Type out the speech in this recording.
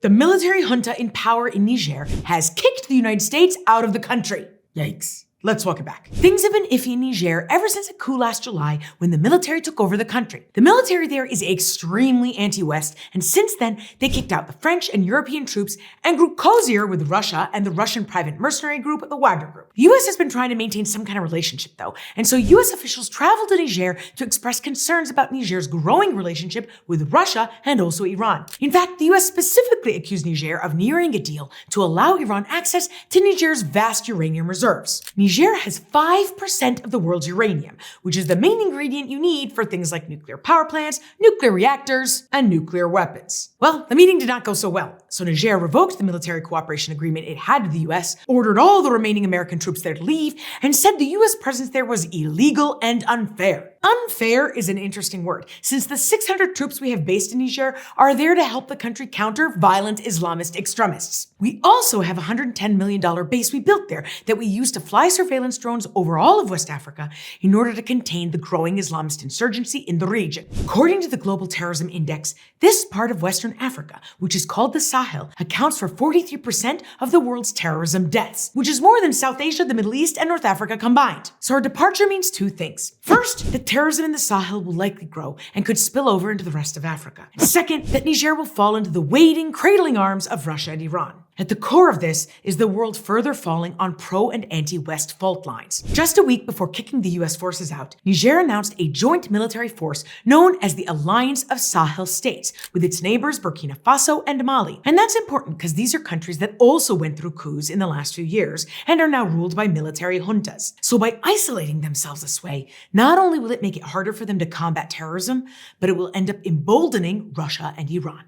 The military junta in power in Niger has kicked the United States out of the country. Yikes. Let's walk it back. Things have been iffy in Niger ever since a coup last July when the military took over the country. The military there is extremely anti-West, and since then, they kicked out the French and European troops and grew cozier with Russia and the Russian private mercenary group, the Wagner Group. The US has been trying to maintain some kind of relationship though, and so US officials traveled to Niger to express concerns about Niger's growing relationship with Russia and also Iran. In fact, the US specifically accused Niger of nearing a deal to allow Iran access to Niger's vast uranium reserves. Niger has 5% of the world's uranium, which is the main ingredient you need for things like nuclear power plants, nuclear reactors, and nuclear weapons. Well, the meeting did not go so well, so Niger revoked the military cooperation agreement it had with the US, ordered all the remaining American troops there to leave, and said the US presence there was illegal and unfair. Unfair is an interesting word, since the 600 troops we have based in Niger are there to help the country counter violent Islamist extremists. We also have a $110 million base we built there that we use to fly surveillance drones over all of West Africa in order to contain the growing Islamist insurgency in the region. According to the Global Terrorism Index, this part of Western Africa, which is called the Sahel, accounts for 43% of the world's terrorism deaths, which is more than South Asia, the Middle East, and North Africa combined. So our departure means two things. First, that terrorism in the Sahel will likely grow and could spill over into the rest of Africa. And second, that Niger will fall into the waiting, cradling arms of Russia and Iran. At the core of this is the world further falling on pro and anti-West fault lines. Just a week before kicking the US forces out, Niger announced a joint military force known as the Alliance of Sahel States, with its neighbors Burkina Faso and Mali. And that's important because these are countries that also went through coups in the last few years and are now ruled by military juntas. So by isolating themselves this way, not only will it make it harder for them to combat terrorism, but it will end up emboldening Russia and Iran.